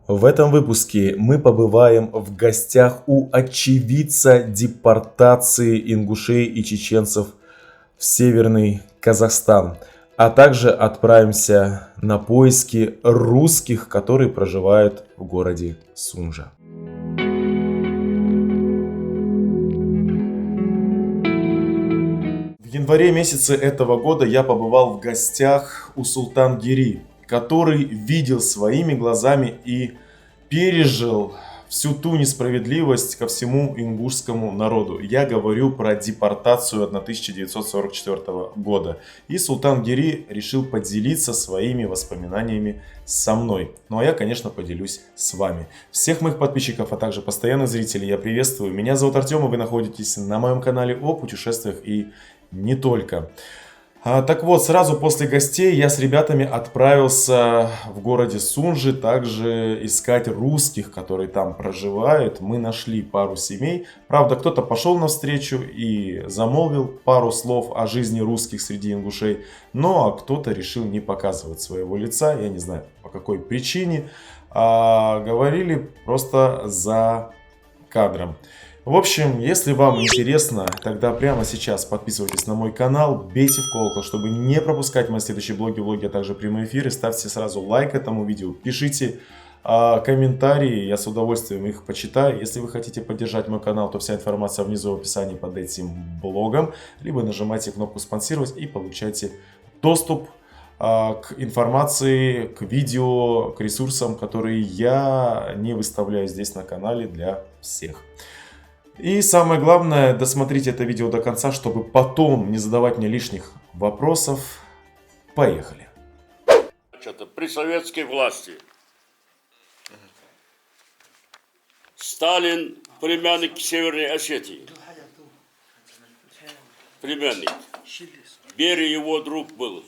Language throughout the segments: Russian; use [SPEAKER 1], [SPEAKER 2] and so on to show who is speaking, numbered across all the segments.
[SPEAKER 1] В этом выпуске мы побываем в гостях у очевидца депортации ингушей и чеченцев в Северный Казахстан, а также отправимся на поиски русских, которые проживают в городе Сунжа. В январе месяце этого года я побывал в гостях у Султангири, который видел своими глазами и пережил всю ту несправедливость ко всему ингушскому народу. Я говорю про депортацию 1944 года. И Султангири решил поделиться своими воспоминаниями со мной. Ну а я, конечно, поделюсь с вами. Всех моих подписчиков, а также постоянных зрителей я приветствую. Меня зовут Артем, и вы находитесь на моем канале о путешествиях и не только. Так вот, сразу после гостей я с ребятами отправился в городе Сунжи также искать русских, которые там проживают. Мы нашли пару семей. Правда, кто-то пошел навстречу и замолвил пару слов о жизни русских среди ингушей. Ну, а кто-то решил не показывать своего лица, я не знаю по какой причине. Говорили просто за кадром. В общем, если вам интересно, тогда прямо сейчас подписывайтесь на мой канал, бейте в колокол, чтобы не пропускать мои следующие влоги, а также прямые эфиры. Ставьте сразу лайк этому видео, пишите комментарии, я с удовольствием их почитаю. Если вы хотите поддержать мой канал, то вся информация внизу в описании под этим блогом. Либо нажимайте кнопку «Спонсировать» и получайте доступ к информации, к видео, к ресурсам, которые я не выставляю здесь на канале для всех. И самое главное, досмотрите это видео до конца, чтобы потом не задавать мне лишних вопросов. Поехали.
[SPEAKER 2] При советской власти Сталин племянник Северной Осетии. Племянник. Берия его друг был.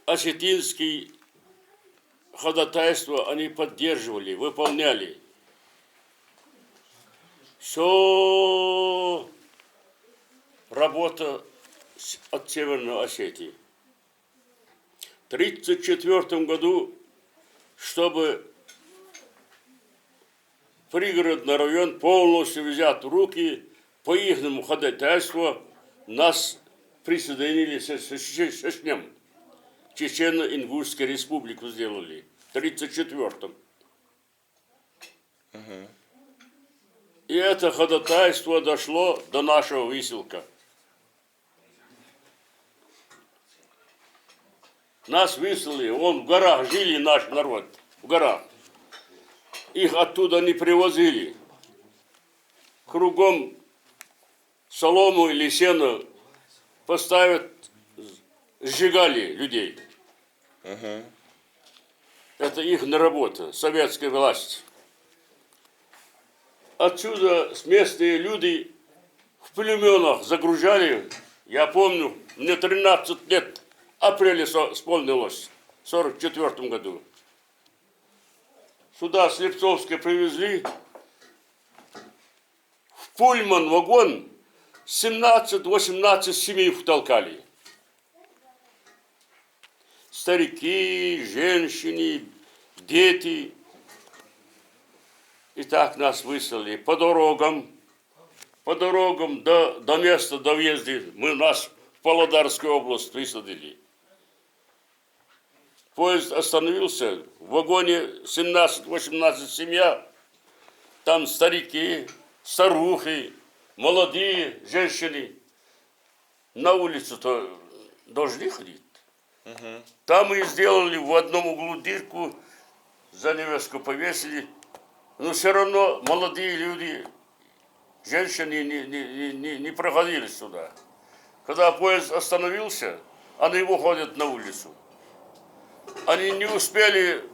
[SPEAKER 2] Осетинские ходатайства они поддерживали, выполняли. Все работа от Северной Осетии. В 1934 году, чтобы пригородный район полностью взят в руки, по ихнему ходатайству нас присоединили с ним. Чечено-Ингушскую республику сделали в 1934. И это ходатайство дошло до нашего выселка. Нас выселили, в горах жили наш народ, в горах. Их оттуда не привозили. Кругом солому или сено поставят, сжигали людей. Это их работа, советской власти. Отсюда местные люди в племенах загружали. Я помню, мне 13 лет, апреля исполнилось, в 1944 году. Сюда с Лепцовской привезли. В пульман-вагон 17-18 семей втолкали. Старики, женщины, дети. И так нас выслали по дорогам до места, до въезда. Нас в Павлодарскую область высадили. Поезд остановился, в вагоне 17-18 семья. Там старики, старухи, молодые женщины. На улицу-то должны ходить. Там и сделали в одном углу дырку, занавеску повесили. Но все равно молодые люди, женщины не проходили сюда. Когда поезд остановился, они выходят на улицу. Они не успели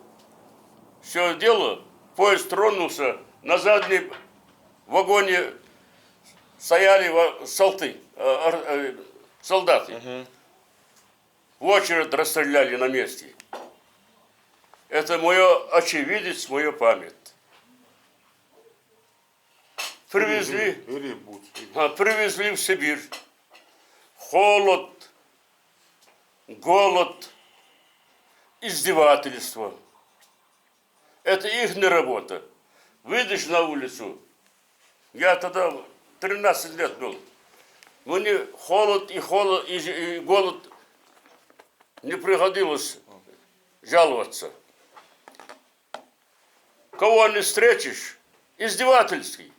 [SPEAKER 2] все дело, поезд тронулся, на заднем вагоне стояли солдаты. В очередь расстреляли на месте. Это мое очевидец, моя память. Привезли в Сибирь. Холод, голод. издевательство. Это их не работа. Выйдешь на улицу, я тогда 13 лет был, мне холод и голод не приходилось жаловаться. Кого не встретишь, издевательский,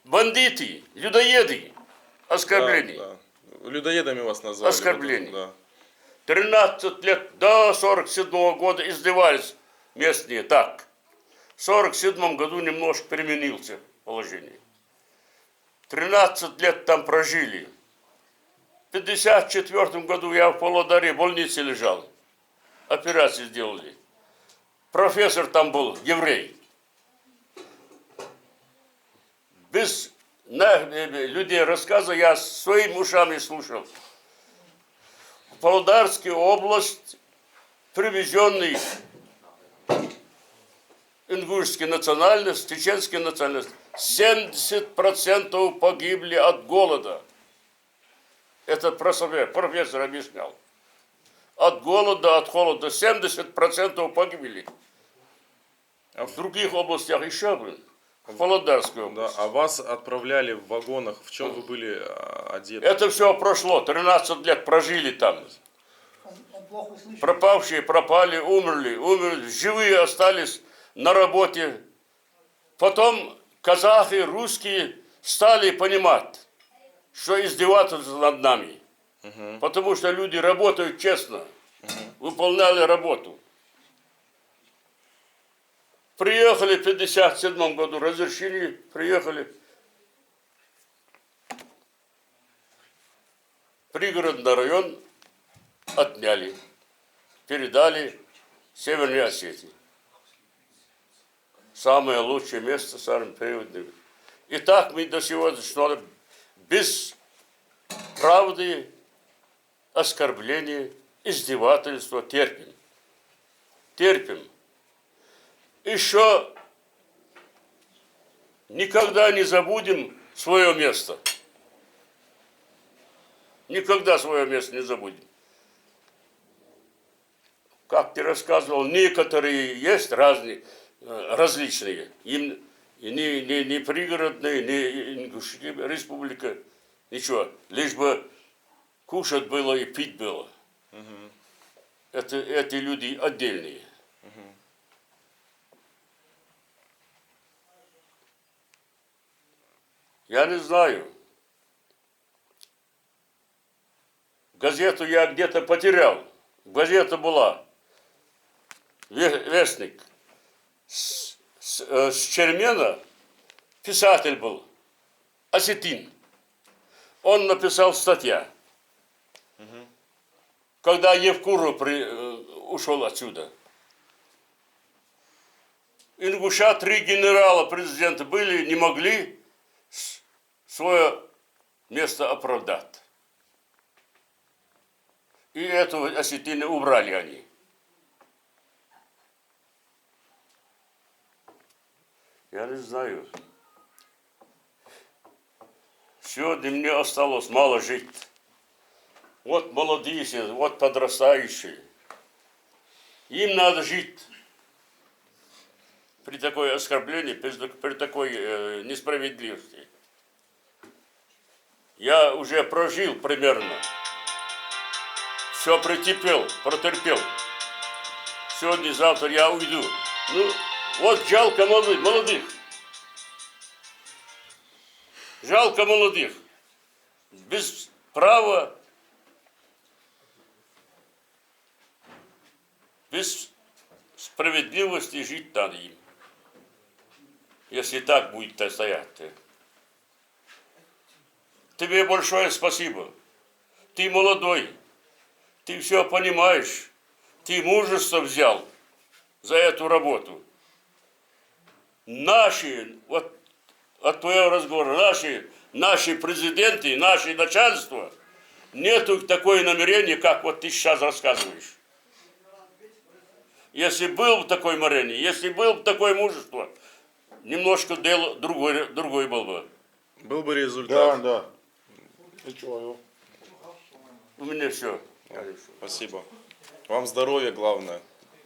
[SPEAKER 2] бандиты, людоеды, оскорбления.
[SPEAKER 3] Да, да. Людоедами вас назвали.
[SPEAKER 2] Оскорбление.
[SPEAKER 3] Да.
[SPEAKER 2] 13 лет до 47 года издевались местные так. В 47 году немножко переменился положение. 13 лет там прожили. В 54 году я в Павлодаре в больнице лежал. Операцию сделали. Профессор там был, еврей. Без людей рассказа я своими ушами слушал. В Павлодарскую область привезенный ингушский национальность, чеченский национальность, 70% погибли от голода. Это профессор объяснял. От голода, от холода 70% погибли. А в других областях еще, в Павлодарской области.
[SPEAKER 3] Да. А вас отправляли в вагонах. В чем вы были одеты?
[SPEAKER 2] Это все прошло. 13 лет прожили там. Пропавшие пропали, умерли. Живые остались на работе. Потом казахи, русские стали понимать, что издеваются над нами. Потому что люди работают честно. Выполняли работу. Приехали в 57 году, разрешили, приехали. Пригородный район отняли, передали Северной Осетии. Самое лучшее место, самое периодное. И так мы до сегодняшнего без правды, оскорбления, издевательства терпим. Терпим. Еще никогда не забудем свое место. Никогда свое место не забудем. Как ты рассказывал, некоторые есть разные, различные. Им не пригородные, не Ингушская республика, ничего. Лишь бы кушать было и пить было. Эти люди отдельные. Я не знаю. Газету я где-то потерял. Газета была. Вестник. С Чермена писатель был. Осетин. Он написал статью. Когда Евкуров ушел отсюда. Ингуша 3 генерала президента были, не могли свое место оправдать. И этого осетина убрали они. Я не знаю. Сегодня мне осталось мало жить. Вот молодые, вот подрастающие. Им надо жить. При такой оскорблении, при такой несправедливости. Я уже прожил примерно. Все протерпел. Сегодня, завтра я уйду. Ну, вот жалко молодых. Жалко молодых. Без права, без справедливости жить надо им. Если так будет стоять. Тебе большое спасибо. Ты молодой. Ты все понимаешь. Ты мужество взял за эту работу. Наши, вот от твоего разговора, наши президенты, наше начальство, нету такое намерение, как вот ты сейчас рассказываешь. Если было бы такое намерение, если было бы такое мужество, немножко дело другой был бы.
[SPEAKER 3] Был бы результат.
[SPEAKER 1] Да. Ничего.
[SPEAKER 2] У меня все.
[SPEAKER 3] Спасибо. Вам здоровья главное.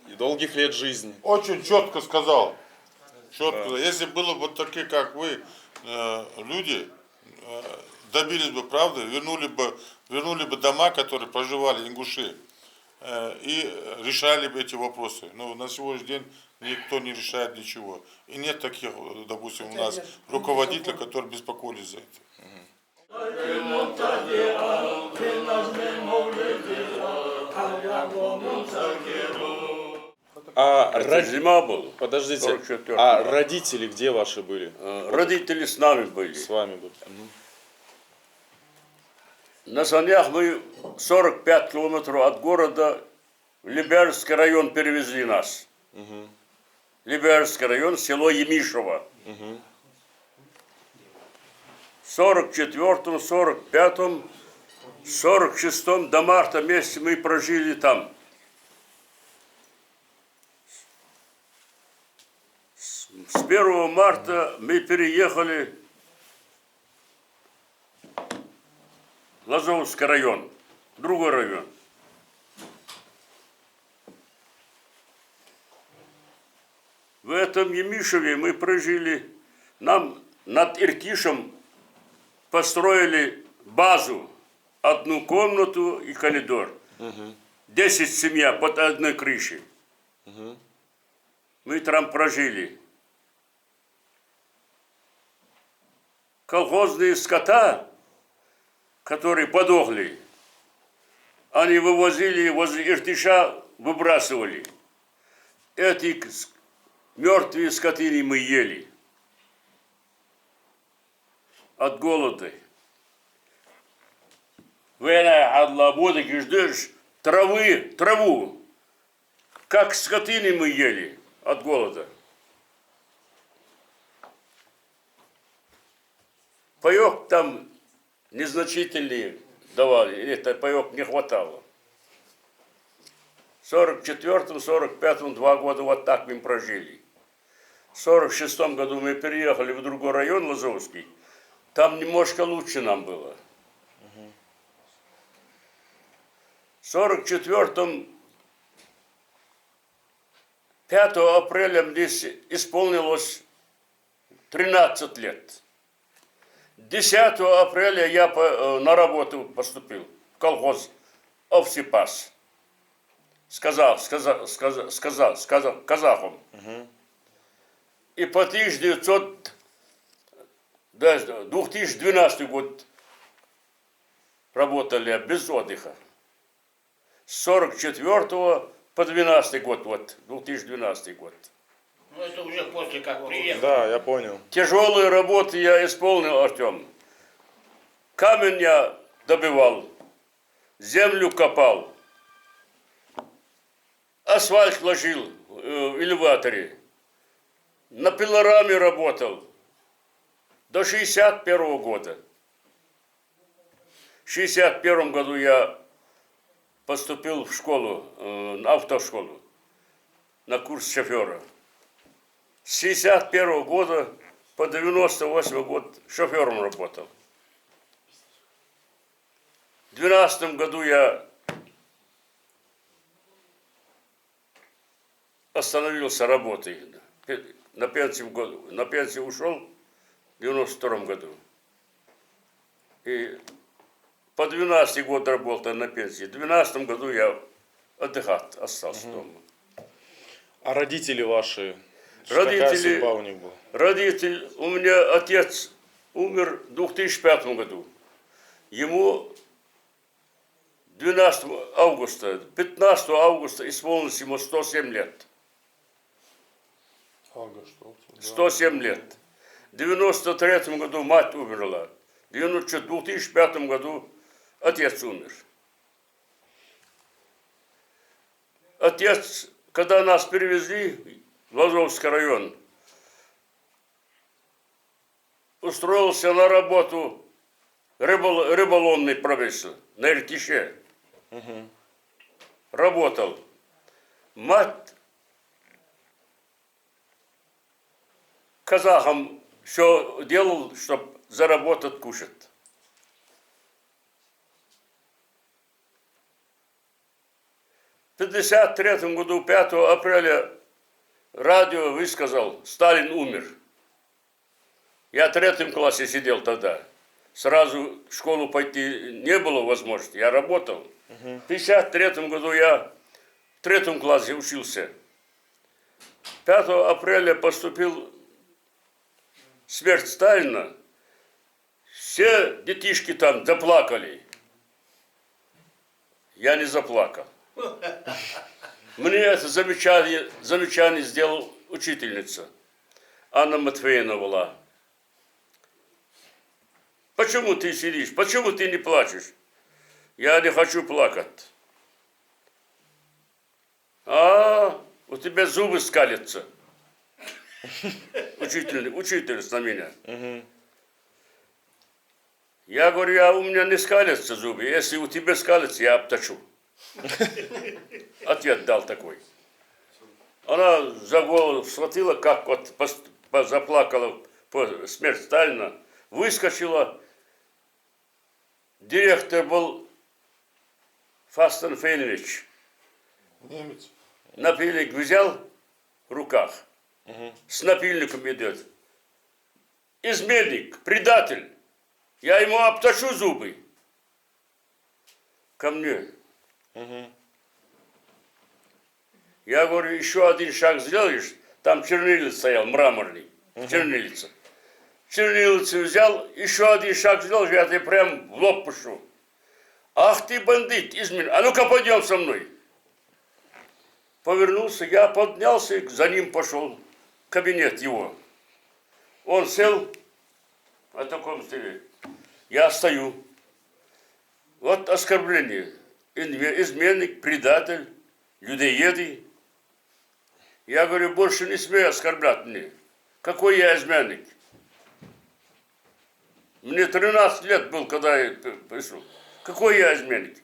[SPEAKER 3] И долгих лет жизни.
[SPEAKER 4] Очень четко сказал. Четко. Если было бы такие, как вы, люди, добились бы правды, вернули бы дома, которые проживали ингуши, и решали бы эти вопросы. Но на сегодняшний день никто не решает ничего. И нет таких, допустим, у нас руководителей, которые беспокоились за это.
[SPEAKER 2] Это зима была.
[SPEAKER 3] Подождите,
[SPEAKER 2] 44-й
[SPEAKER 3] а
[SPEAKER 2] год.
[SPEAKER 3] родители где ваши были?
[SPEAKER 2] Родители с нами были.
[SPEAKER 3] С вами были.
[SPEAKER 2] На санях мы 45 километров от города в Лебяжский район перевезли нас. Лебяжский район, село Емишево. В 44-м, 45-м, 46-м до марта месяца мы прожили там. С 1 марта мы переехали в Лазовский район, другой район. В этом Емишеве мы прожили, нам над Иртишем построили базу, одну комнату и коридор. 10 семья под одной крышей. Мы там прожили. Колхозные скота, которые подохли, они вывозили возле Иртыша, выбрасывали. Эти мертвые скотины мы ели от голода. Вена адлабода ждешь траву. Как скотины мы ели от голода. Паёк там незначительный давали, это паёк не хватало. В 44-м, 45-м 2 года вот так мы прожили. В 46-м году мы переехали в другой район, Лазовский. Там немножко лучше нам было. В 44-м 5 апреля мне исполнилось 13 лет. 10 апреля я на работу поступил в колхоз Овсипас с казахом. И по 2012 год работали без отдыха. С 44 по 12 год, вот, 2012 год.
[SPEAKER 5] Ну, это уже после как приехал.
[SPEAKER 3] Да, я понял.
[SPEAKER 2] Тяжелые работы я исполнил, Артем. Камень я добивал, землю копал, асфальт ложил в элеваторе, на пилораме работал до 61 года. В 61 году я поступил в школу, на автошколу, на курс шофера. С 61 года по 98 год шофером работал. В 12 году я остановился работой. На пенсию ушел в 92 году. И по 12 год работал на пенсии. В 12 году я отдыхать остался дома.
[SPEAKER 3] А родители ваши?
[SPEAKER 2] Родители-
[SPEAKER 3] Какая судьба у них была?
[SPEAKER 2] Родитель, у меня отец умер в 2005 году. Ему 12 августа, 15 августа исполнилось ему 107 лет. 107 лет. В 93 году мать умерла. В 2005 году отец умер. Отец, когда нас перевезли в Лазовский район, устроился на работу рыболовный промысел на Иртише. Работал. Мать казахам все делал, чтобы заработать, кушать. В 1953 году, 5 апреля, радио высказал, Сталин умер. Я в 3 классе сидел тогда. Сразу в школу пойти не было возможности. Я работал. В 1953 году я в 3 классе учился. 5 апреля поступил смерть Сталина. Все детишки там заплакали. Я не заплакал. Мне это замечание сделала учительница. Анна Матвеевна была. Почему ты сидишь? Почему ты не плачешь? Я не хочу плакать. А, у тебя зубы скалятся. Учительница на меня. Я говорю, у меня не скалятся зубы. Если у тебя скалятся, я обточу. Ответ дал такой. Она за голову схватила, как вот заплакала по смерти Сталина, выскочила. Директор был Фастен Фейнович.
[SPEAKER 4] Немец.
[SPEAKER 2] Напильник взял в руках, с напильником идет. Изменник, предатель. Я ему обточу зубы. Ко мне. Я говорю, еще один шаг сделаешь, там чернильница стоял, мраморный, чернильница. Чернильницу взял, еще один шаг сделал, я тебе прям в лоб пишу. Ах ты бандит, изменник, а ну-ка пойдем со мной. Повернулся, я поднялся, за ним пошел в кабинет его. Он сел на таком столе. Я стою. Вот оскорбление. Изменник, предатель, людоеды. Я говорю, больше не смей оскорблять меня. Какой я изменник? Мне 13 лет был, когда я пришел. Какой я изменник?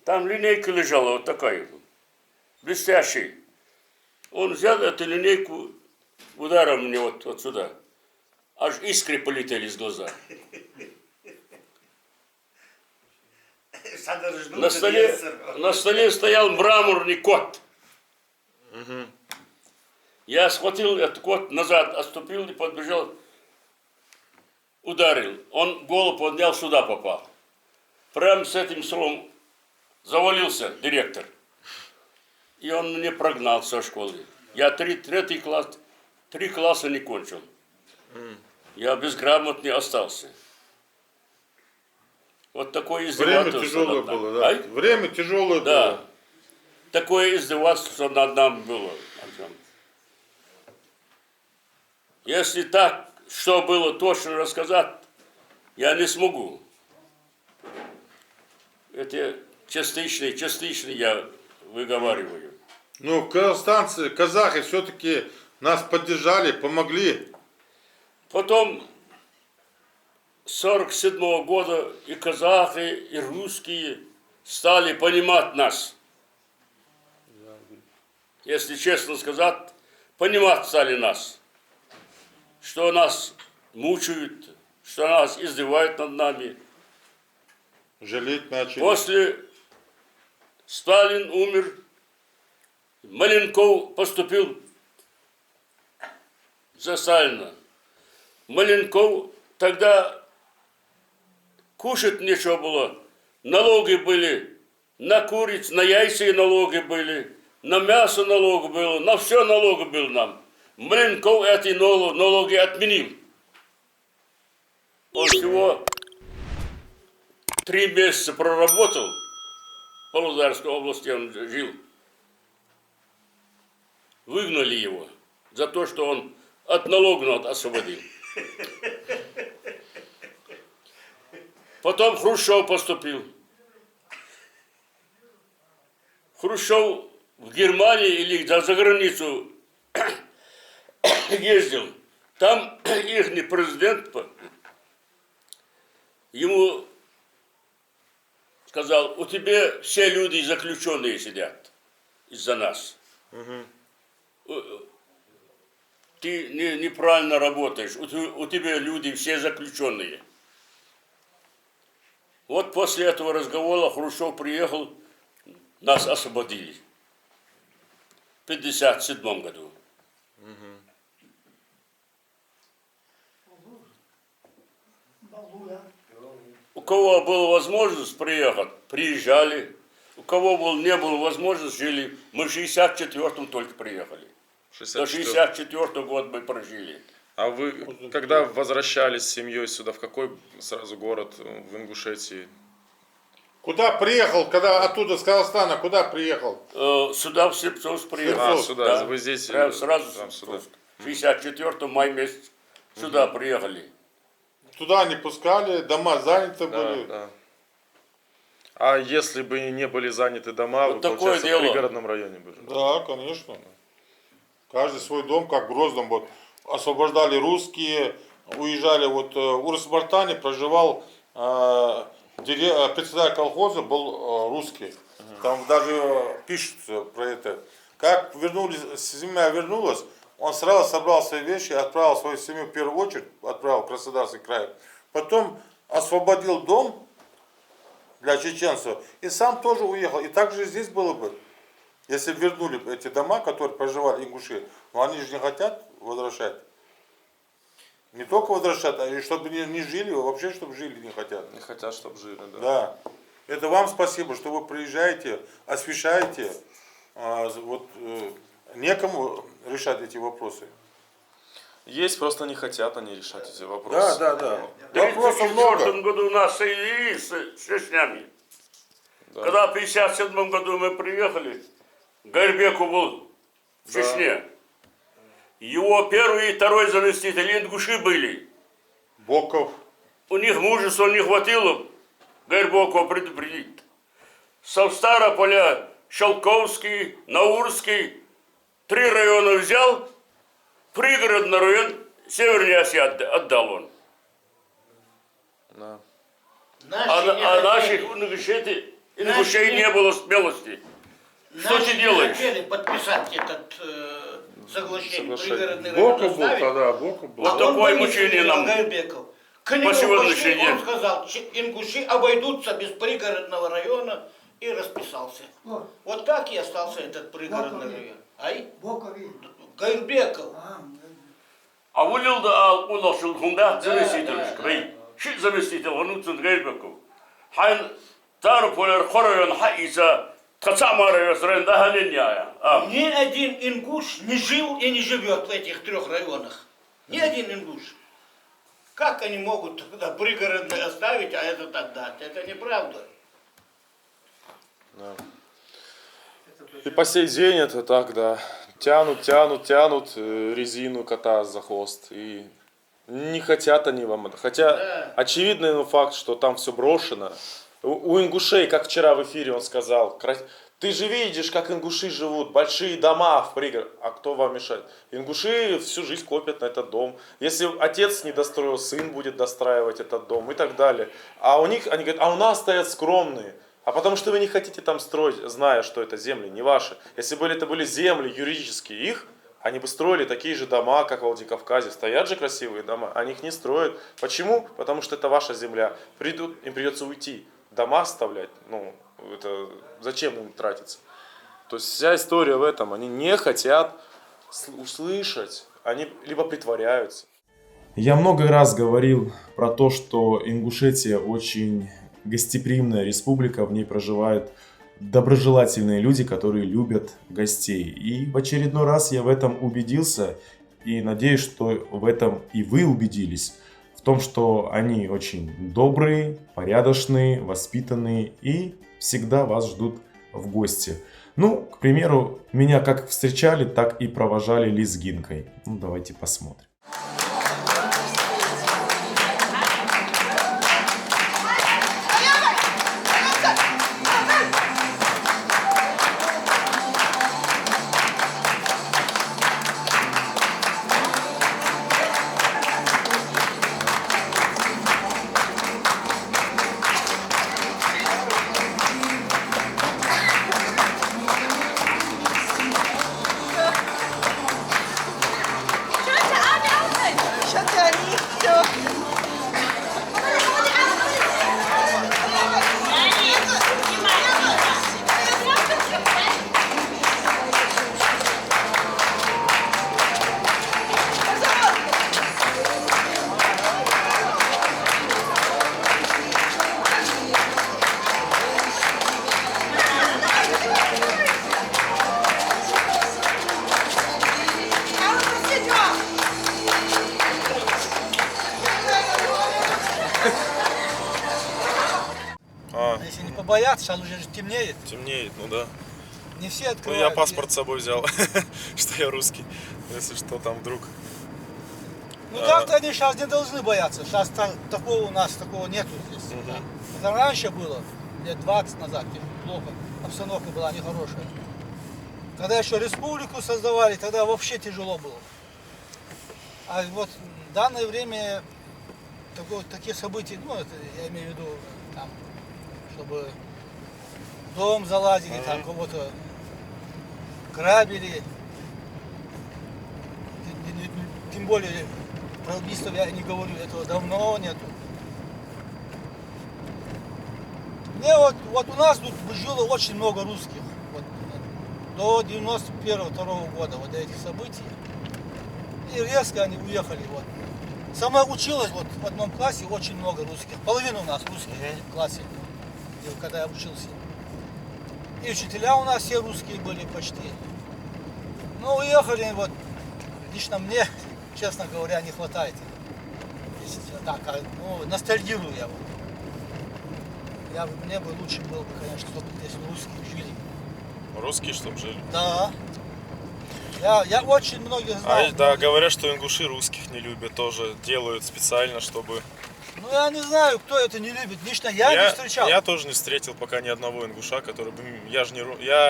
[SPEAKER 2] Там линейка лежала вот такая, блестящая. Он взял эту линейку, ударил мне вот сюда. Аж искры полетели из глаза. На столе стоял мраморный кот. Я схватил этот кот, назад отступил и подбежал, ударил. Он голову поднял, сюда попал. Прямо с этим словом завалился директор. И он мне прогнал со школы. Я 3 класса не кончил. Я безграмотный остался. Вот такое издевательство.
[SPEAKER 4] Время тяжелое было, да?
[SPEAKER 2] А?
[SPEAKER 4] Время тяжелое
[SPEAKER 2] Да.
[SPEAKER 4] было.
[SPEAKER 2] Такое издевательство над нами было. Если так, что было точно рассказать, я не смогу. Это частично я выговариваю.
[SPEAKER 4] Ну, казахстанцы, казахи все-таки нас поддержали, помогли.
[SPEAKER 2] Потом с 1947 года и казахи, и русские стали понимать нас. Если честно сказать, понимать стали нас. Что нас мучают, что нас издевают над нами.
[SPEAKER 4] Жалеть начали.
[SPEAKER 2] После Сталин умер, Маленков поступил за Сталина. Маленков тогда кушать нечего было. Налоги были на куриц, на яйца налоги были, на мясо налоги было, на все налоги были нам. Маленков эти налоги отменил. Он всего 3 месяца проработал, в Павлодарской области он жил. Выгнали его за то, что он от налогов освободил. Потом Хрущев поступил. Хрущев в Германии или за границу ездил. Там их президент ему сказал, у тебя все люди заключенные сидят из-за нас. Ты неправильно работаешь, у тебя люди все заключенные. Вот после этого разговора Хрущев приехал нас освободили. В 1957 году. У кого была возможность приехать, приезжали. У кого не было возможности, жили. Мы в 64-м только приехали. До 64-го года мы прожили.
[SPEAKER 3] А вы, когда возвращались с семьей сюда, в какой сразу город в Ингушетии?
[SPEAKER 4] Куда приехал, когда оттуда, с Казахстана, куда приехал?
[SPEAKER 2] Сюда в Слепцовск приехал.
[SPEAKER 3] А, сюда,
[SPEAKER 2] Да.
[SPEAKER 3] вы здесь...
[SPEAKER 2] Прямо сразу
[SPEAKER 3] там,
[SPEAKER 2] в
[SPEAKER 3] сюда.
[SPEAKER 2] Слепцовск. В 64-м май месяц сюда приехали.
[SPEAKER 4] Туда не пускали, дома заняты
[SPEAKER 3] Да,
[SPEAKER 4] были.
[SPEAKER 3] да. А если бы не были заняты дома,
[SPEAKER 2] Вот
[SPEAKER 3] вы,
[SPEAKER 2] такое
[SPEAKER 3] получается,
[SPEAKER 2] дело.
[SPEAKER 3] в пригородном районе были?
[SPEAKER 4] Да, конечно. Каждый свой дом, как в Грозном, вот, освобождали русские, уезжали, вот, в Урус-Мартане проживал, председатель колхоза был русский. Там даже пишется про это. Как вернулись, семья вернулась, он сразу собрал свои вещи, отправил свою семью в первую очередь, отправил в Краснодарский край. Потом освободил дом для чеченцев и сам тоже уехал. И так же здесь было бы. Если бы вернули эти дома, которые проживали ингуши, но они же не хотят возвращать. Не только возвращать, а и чтобы не жили, вообще чтобы жили не хотят.
[SPEAKER 3] Не хотят, чтобы жили, да.
[SPEAKER 4] Да. Это вам спасибо, что вы приезжаете, освещаете. Некому решать эти вопросы.
[SPEAKER 3] Есть, просто не хотят они решать эти вопросы.
[SPEAKER 4] Да.
[SPEAKER 2] В
[SPEAKER 4] Вопросов
[SPEAKER 2] 1934
[SPEAKER 4] много.
[SPEAKER 2] году нас соединили с чечнями.
[SPEAKER 3] Да.
[SPEAKER 2] Когда в 1957 году мы приехали, Гайрбеку был в Чечне. Его первый и второй заместитель ингуши были.
[SPEAKER 4] Боков.
[SPEAKER 2] У них мужества не хватило Гайрбекова предупредить. Со Ставрополя Щелковский, Наурский 3 района взял, пригородный район Северной Осии отдал он.
[SPEAKER 3] Да.
[SPEAKER 2] А наших ингушей не было смелости. Что ты делаешь?
[SPEAKER 5] Хотели подписать этот соглашение, пригородный
[SPEAKER 4] Боков
[SPEAKER 5] район
[SPEAKER 4] был
[SPEAKER 5] оставить.
[SPEAKER 4] тогда, Боков был.
[SPEAKER 2] Вот такое мучение нам.
[SPEAKER 5] Гайрбеков. К
[SPEAKER 2] по
[SPEAKER 5] нему
[SPEAKER 2] сегодняшний
[SPEAKER 5] пошли,
[SPEAKER 2] день.
[SPEAKER 5] он сказал, ингуши обойдутся без пригородного района и расписался. Вот так и остался этот пригородный район. Ай? Гайрбеков.
[SPEAKER 2] А вылил да у нас хунда заместитель. Шит заместитель Ганутин Гайрбеков. Хайн Ставрополь Хоройон Хаиса Тацамара Рендаганяя.
[SPEAKER 5] Ни один ингуш не жил и не живет в этих 3 районах. Ни один ингуш. Как они могут тогда пригородный оставить, а это отдать? Это неправда.
[SPEAKER 3] Да. И по сей день это так, да. Тянут резину кота за хвост. И не хотят они вам это. Хотя
[SPEAKER 5] Да.
[SPEAKER 3] очевидный факт, что там все брошено. У ингушей, как вчера в эфире он сказал, ты же видишь, как ингуши живут, большие дома в пригороде. А кто вам мешает? Ингуши всю жизнь копят на этот дом. Если отец не достроил, сын будет достраивать этот дом и так далее. А у них, они говорят, а у нас стоят скромные. А потому что вы не хотите там строить, зная, что это земли не ваши. Если бы это были земли юридические их, они бы строили такие же дома, как в Владикавказе. Стоят же красивые дома, они их не строят. Почему? Потому что это ваша земля. Им придется уйти. Дома оставлять, это зачем им тратиться? То есть вся история в этом. Они не хотят услышать, они либо притворяются.
[SPEAKER 1] Я много раз говорил про то, что Ингушетия очень гостеприимная республика, в ней проживают доброжелательные люди, которые любят гостей. И в очередной раз я в этом убедился и надеюсь, что в этом и вы убедились. В том, что они очень добрые, порядочные, воспитанные и всегда вас ждут в гости. К примеру, меня как встречали, так и провожали лезгинкой. Давайте посмотрим.
[SPEAKER 6] Abi боятся, сейчас уже темнеет.
[SPEAKER 3] Темнеет, ну да.
[SPEAKER 6] Не все
[SPEAKER 3] Ну,
[SPEAKER 6] открывают.
[SPEAKER 3] я паспорт с собой взял, что я русский. Если что, там вдруг.
[SPEAKER 6] Ну так-то они сейчас не должны бояться. Сейчас такого у нас такого нету здесь. Да. Это раньше было, лет 20 назад, плохо. Обстановка была нехорошая. Когда еще республику создавали, тогда вообще тяжело было. А вот в данное время такие события, ну это я имею в виду, там, чтобы дом заладили, там кого-то грабили. Тем более про убийство я не говорю, этого давно нету. Мне вот у нас тут жило очень много русских. Вот, до 91-2 года вот до этих событий. И резко они уехали. Вот. Сама училась вот в одном классе очень много русских. Половина у нас русских в классе, когда я учился. И учителя у нас все русские были почти. Ну, уехали, вот, лично мне, честно говоря, не хватает. Если так, ну, ностальгирую я. Вот. Мне бы лучше было бы, конечно, чтобы здесь русские жили.
[SPEAKER 3] Русские, чтобы жили.
[SPEAKER 6] Да. Я очень многих знаю.
[SPEAKER 3] Да, говорят, что ингуши русских не любят, тоже делают специально, чтобы...
[SPEAKER 6] Ну, я не знаю, кто это не любит. Лично я не встречал.
[SPEAKER 3] Я тоже не встретил пока ни одного ингуша, который бы... Я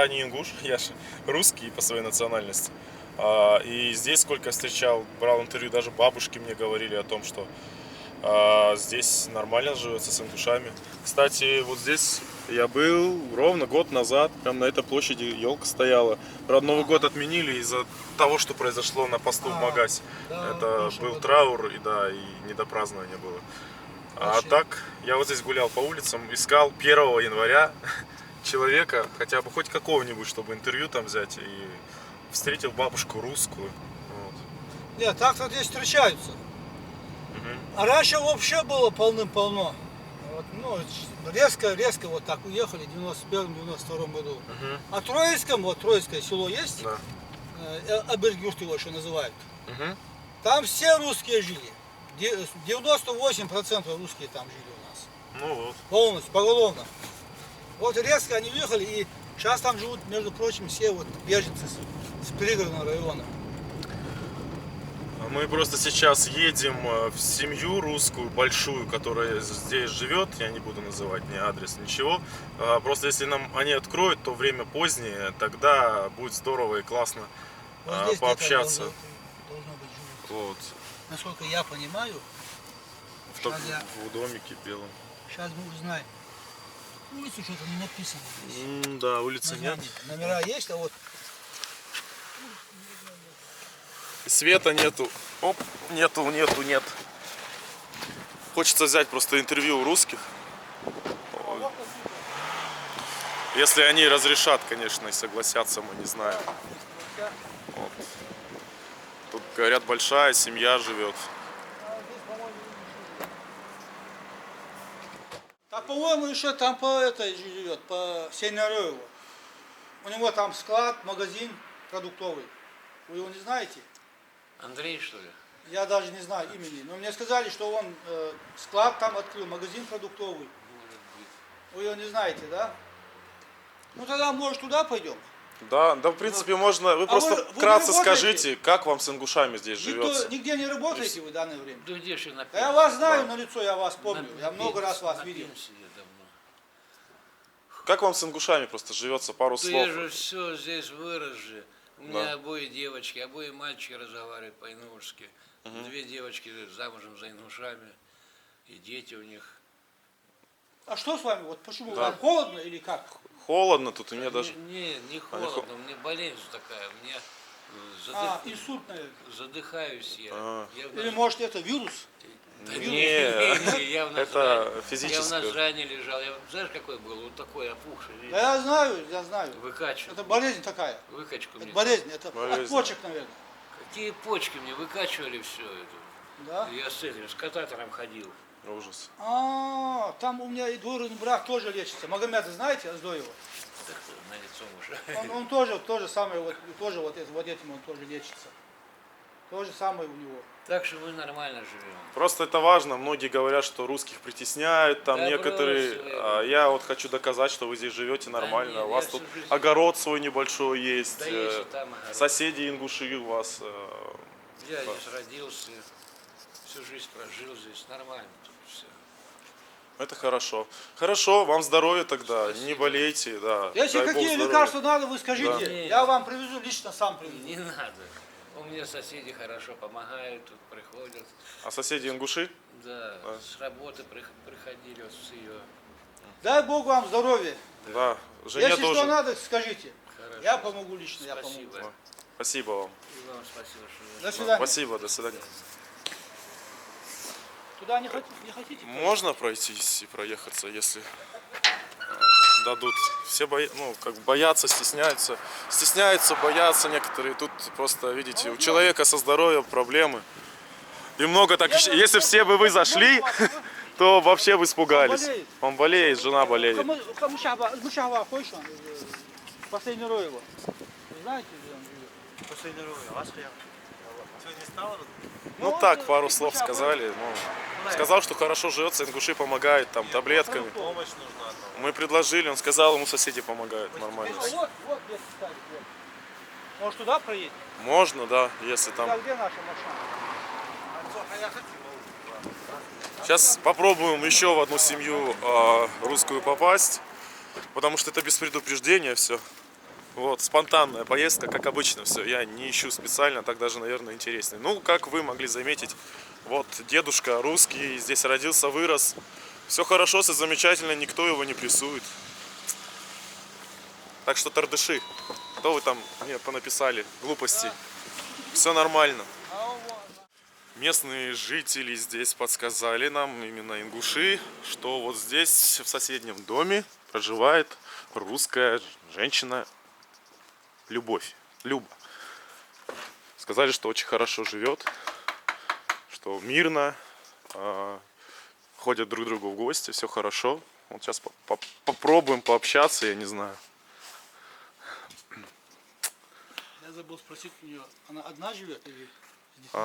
[SPEAKER 3] не ингуш, я же русский по своей национальности. И здесь, сколько я встречал, брал интервью, даже бабушки мне говорили о том, что здесь нормально живется с ингушами. Кстати, вот здесь я был ровно год назад, прям на этой площади елка стояла. Правда, Новый год отменили из-за того, что произошло на посту в Магасе.
[SPEAKER 6] Да,
[SPEAKER 3] Это был траур, и да, и недопразднование было. А так, я вот здесь гулял по улицам, искал 1 января человека, хотя бы хоть какого-нибудь, чтобы интервью там взять, и встретил бабушку русскую. Вот.
[SPEAKER 6] Нет, так-то здесь встречаются. А раньше вообще было полным-полно. Вот, ну, резко вот так уехали в 91-92 году. А Троицком, вот Троицкое село есть,
[SPEAKER 3] Да.
[SPEAKER 6] Абергюрт его еще называют. Там все русские жили. 98% русские там жили у нас.
[SPEAKER 3] Ну вот.
[SPEAKER 6] Полностью, поголовно. Вот резко они уехали, и сейчас там живут, между прочим, все вот беженцы с пригородного района.
[SPEAKER 3] Мы просто сейчас едем в семью русскую, большую, которая здесь живет. Я не буду называть ни адрес, ничего. Просто если нам они откроют, то время позднее, тогда будет здорово и классно
[SPEAKER 6] Вот здесь
[SPEAKER 3] пообщаться.
[SPEAKER 6] должно быть живут.
[SPEAKER 3] Вот.
[SPEAKER 6] Насколько я понимаю,
[SPEAKER 3] В домике белом.
[SPEAKER 6] сейчас мы узнаем. Улицу что-то не написано здесь.
[SPEAKER 3] Да, улицы нет.
[SPEAKER 6] Название. Номера есть, а вот
[SPEAKER 3] Света нету. Оп, нету. Хочется взять просто интервью у русских. Если они разрешат, конечно, и согласятся, мы не знаем. Вот. Тут, говорят, большая семья живет.
[SPEAKER 6] а по-моему еще там по этой живет, по Сенероеву. У него там склад, магазин продуктовый. Вы его не знаете?
[SPEAKER 7] Андрей, что ли?
[SPEAKER 6] Я даже не знаю имени. Но мне сказали, что он склад там открыл, магазин продуктовый. Вы его не знаете, да? Ну тогда, может, туда пойдем?
[SPEAKER 3] Да, в принципе, можно. Вы просто
[SPEAKER 6] вы
[SPEAKER 3] вкратце
[SPEAKER 6] не работаете?
[SPEAKER 3] скажите, как вам с ингушами здесь живется.
[SPEAKER 6] Нигде не работаете вы в данное время?
[SPEAKER 7] Да где же на
[SPEAKER 6] А я вас знаю на лицо, я вас помню. Я много раз вас видел.
[SPEAKER 3] Как вам с ингушами просто живется, пару
[SPEAKER 7] Да
[SPEAKER 3] слов?
[SPEAKER 7] я же все здесь вырос же. У меня обои девочки, обои мальчики разговаривают по-ингушски. Две девочки замужем за ингушами. И дети у них.
[SPEAKER 6] А что с вами? Вот почему? Вам холодно или как?
[SPEAKER 3] Холодно тут, у меня даже...
[SPEAKER 7] Не холодно, у меня болезнь такая. Мне
[SPEAKER 6] инсульт, наверное.
[SPEAKER 7] задыхаюсь я.
[SPEAKER 6] Или может это вирус?
[SPEAKER 3] Не,
[SPEAKER 7] я в
[SPEAKER 3] это
[SPEAKER 7] Я в
[SPEAKER 3] физическое.
[SPEAKER 7] нажране лежал. Знаешь, какой был? Вот такой опухший.
[SPEAKER 6] Да я знаю.
[SPEAKER 7] Выкачивал.
[SPEAKER 6] Это болезнь такая.
[SPEAKER 7] Выкачку
[SPEAKER 6] Это
[SPEAKER 7] мне.
[SPEAKER 6] болезнь, это от
[SPEAKER 3] Болезнь.
[SPEAKER 6] почек, наверное.
[SPEAKER 7] Какие почки мне выкачивали все это.
[SPEAKER 6] Да?
[SPEAKER 7] Я с этим, с кататором ходил.
[SPEAKER 3] Ужас.
[SPEAKER 6] Там у меня и двоюродный брат тоже лечится. Магомеда знаете, Аздоева?
[SPEAKER 7] Так, на лицо уже. Он, тоже самое, вот этим он тоже лечится.
[SPEAKER 6] Он тоже лечится. То же самое у него.
[SPEAKER 7] Так что мы нормально живем.
[SPEAKER 3] Просто это важно. Многие говорят, что русских притесняют, там
[SPEAKER 7] Да
[SPEAKER 3] некоторые.
[SPEAKER 7] брось вы.
[SPEAKER 3] А я вот хочу доказать, что вы здесь живете нормально.
[SPEAKER 7] нет,
[SPEAKER 3] У вас
[SPEAKER 7] я
[SPEAKER 3] тут
[SPEAKER 7] всю жизнь-
[SPEAKER 3] огород свой небольшой есть.
[SPEAKER 7] Да есть и там огород.
[SPEAKER 3] Соседи ингуши у вас.
[SPEAKER 7] Я здесь родился, всю жизнь прожил здесь, нормально тут все.
[SPEAKER 3] Это хорошо. Хорошо, вам здоровья тогда.
[SPEAKER 7] Спасибо.
[SPEAKER 3] Не болейте, да.
[SPEAKER 6] Если
[SPEAKER 3] Дай бог
[SPEAKER 6] какие
[SPEAKER 3] здоровья.
[SPEAKER 6] лекарства надо, вы скажите.
[SPEAKER 7] Да.
[SPEAKER 6] Я вам привезу, лично сам привезу.
[SPEAKER 7] Не надо. У меня соседи хорошо помогают, тут приходят.
[SPEAKER 3] А соседи ингуши?
[SPEAKER 7] Да, с работы приходили вот с ее.
[SPEAKER 6] Дай Бог вам здоровья.
[SPEAKER 3] Да. Жене
[SPEAKER 6] Если
[SPEAKER 3] тоже.
[SPEAKER 6] что надо, скажите.
[SPEAKER 7] Хорошо.
[SPEAKER 6] Я помогу лично, я
[SPEAKER 7] Спасибо.
[SPEAKER 6] помогу.
[SPEAKER 3] Спасибо вам.
[SPEAKER 7] И вам спасибо, что вы.
[SPEAKER 6] До свидания.
[SPEAKER 3] Спасибо, до свидания.
[SPEAKER 6] Туда не хотите?
[SPEAKER 3] Можно пройтись и проехаться, если дадут. Все боятся, стесняются. Стесняются, боятся некоторые. Тут просто, видите, у человека со здоровьем проблемы. И много так. Если все бы вы зашли, то вообще бы испугались. Он болеет, жена болеет.
[SPEAKER 6] Мушахва Хойшан, последний рой его. Вы знаете, где он живет? Последний рой, а вас
[SPEAKER 3] Ну так, пару слов сказали. Сказал, что хорошо живется, ингуши помогают там таблетками.
[SPEAKER 6] Помощь нужна.
[SPEAKER 3] Мы предложили, он сказал, ему соседи помогают нормально.
[SPEAKER 6] Вот, где ставить. Может туда проедем?
[SPEAKER 3] Можно, да, если там.
[SPEAKER 6] Где наша машина?
[SPEAKER 3] Сейчас попробуем еще в одну семью русскую попасть, потому что это без предупреждения все. Вот, спонтанная поездка, как обычно все. Я не ищу специально, так даже, наверное, интереснее. Ну, как вы могли заметить, вот дедушка русский, здесь родился, вырос. Все хорошо, все замечательно, никто его не прессует. Так что тардыши, что вы там мне понаписали, глупости. Все нормально. Местные жители здесь подсказали нам, именно ингуши, что вот здесь, в соседнем доме, проживает русская женщина Любовь. Люба. Сказали, что очень хорошо живет, что мирно, ходят друг к другу в гости, все хорошо. Вот сейчас попробуем пообщаться, я не знаю.
[SPEAKER 6] Я забыл спросить у нее, она одна живет или с детьми?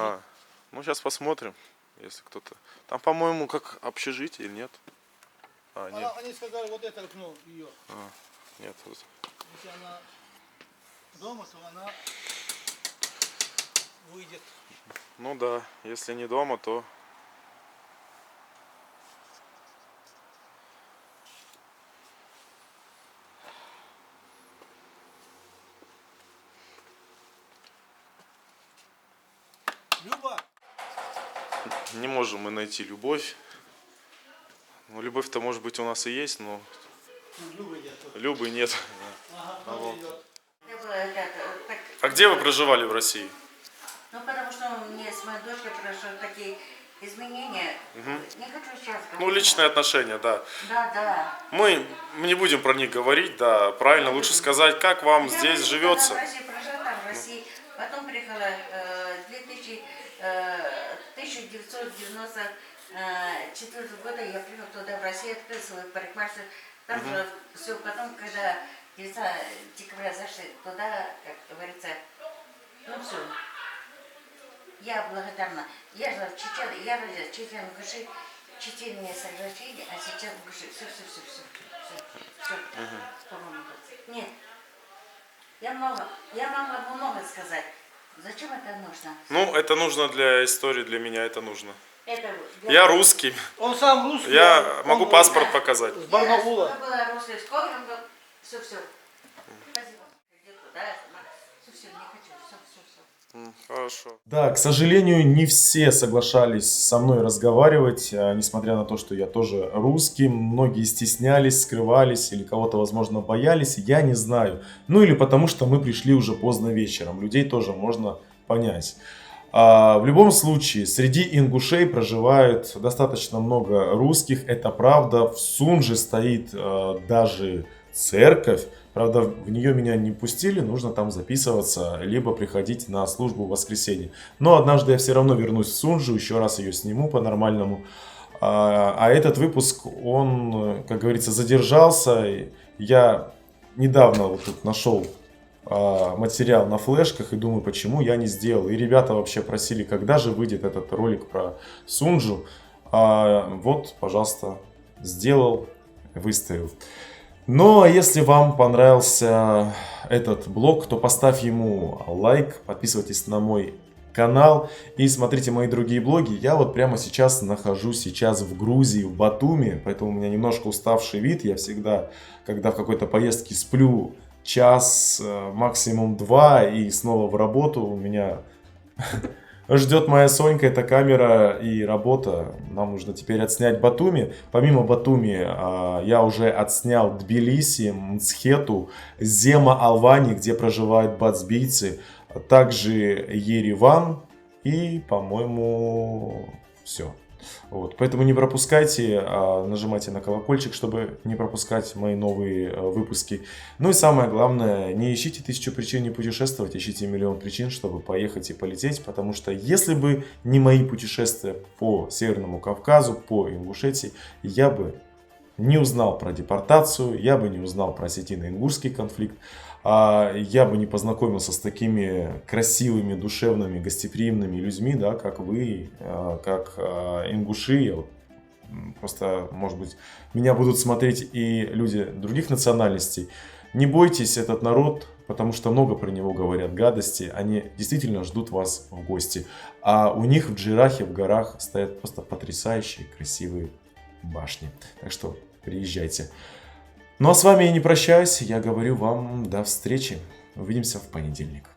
[SPEAKER 3] Ну сейчас посмотрим, если кто-то. Там, по-моему, как общежитие или нет? Нет.
[SPEAKER 6] Они сказали, вот это окно ее.
[SPEAKER 3] Нет.
[SPEAKER 6] Если она дома, то она выйдет.
[SPEAKER 3] Ну да, если не дома, то.
[SPEAKER 6] Люба!
[SPEAKER 3] Не можем мы найти любовь. Ну, любовь-то, может быть, у нас и есть, но
[SPEAKER 6] Люба идет.
[SPEAKER 3] Любы нет.
[SPEAKER 6] Ага, вот идет.
[SPEAKER 3] А где вы проживали в России?
[SPEAKER 8] Ну, потому что мне с моей дочкой произошли такие изменения. Не хочу сейчас говорить.
[SPEAKER 3] Ну, личные отношения, да.
[SPEAKER 8] Да.
[SPEAKER 3] Мы не будем про них говорить, да. Правильно, лучше сказать, как вам здесь
[SPEAKER 8] Я
[SPEAKER 3] живется.
[SPEAKER 8] в России прожила, там в России. Потом приехала 1994 года, я приехала туда, в Россию, открыла свой парикмахерскую. Там же все, потом, когда 9 декабря зашли туда, как говорится, ну все. Я благодарна. Я жила в Чечне, я родилась в Чечне, в Гуши. Чечне меня согласили, а сейчас в Гуши. Все. Нет. Я могла бы много сказать. Зачем это нужно?
[SPEAKER 3] Ну, это нужно для истории, для меня это нужно.
[SPEAKER 8] Это
[SPEAKER 3] Я русский,
[SPEAKER 6] Он сам русский.
[SPEAKER 3] я могу
[SPEAKER 6] он
[SPEAKER 3] паспорт показать.
[SPEAKER 6] С Барнаула.
[SPEAKER 8] Я была русской школы, все. Спасибо. Иди туда, все, не хочу, все.
[SPEAKER 3] Хорошо.
[SPEAKER 1] Да, к сожалению, не все соглашались со мной разговаривать, несмотря на то, что я тоже русский. Многие стеснялись, скрывались или кого-то, возможно, боялись, я не знаю. Ну или потому, что мы пришли уже поздно вечером. Людей тоже можно понять. В любом случае, среди ингушей проживает достаточно много русских, это правда. В Сунже стоит даже церковь. Правда, в нее меня не пустили, нужно там записываться, либо приходить на службу в воскресенье. Но однажды я все равно вернусь в Сунжу, еще раз ее сниму по-нормальному. А этот выпуск, он, как говорится, задержался. Я недавно вот тут нашел материал на флешках и думаю, почему я не сделал. И ребята вообще просили, когда же выйдет этот ролик про Сунджу. Вот, пожалуйста, сделал, выставил. Ну, а если вам понравился этот блог, то поставь ему лайк, подписывайтесь на мой канал и смотрите мои другие блоги. Я вот прямо сейчас нахожусь в Грузии, в Батуми, поэтому у меня немножко уставший вид. Я всегда, когда в какой-то поездке сплю час, максимум 2 и снова в работу, у меня ждет моя Сонька, это камера и работа. Нам нужно теперь отснять Батуми. Помимо Батуми, я уже отснял Тбилиси, Мцхету, Зема Алвани, где проживают бацбийцы, а также Ереван и, по-моему, все. Вот. Поэтому не пропускайте, нажимайте на колокольчик, чтобы не пропускать мои новые выпуски. Ну и самое главное, не ищите 1000 причин не путешествовать, ищите миллион причин, чтобы поехать и полететь. Потому что если бы не мои путешествия по Северному Кавказу, по Ингушетии, я бы не узнал про депортацию, я бы не узнал про осетино-ингушский конфликт, я бы не познакомился с такими красивыми, душевными, гостеприимными людьми, да, как вы, как ингуши. Просто, может быть, меня будут смотреть и люди других национальностей. Не бойтесь этот народ, потому что много про него говорят гадости. Они действительно ждут вас в гости. А у них в Джирахе, в горах, стоят просто потрясающие, красивые башни. Так что приезжайте. Ну а с вами я не прощаюсь, я говорю вам до встречи. Увидимся в понедельник.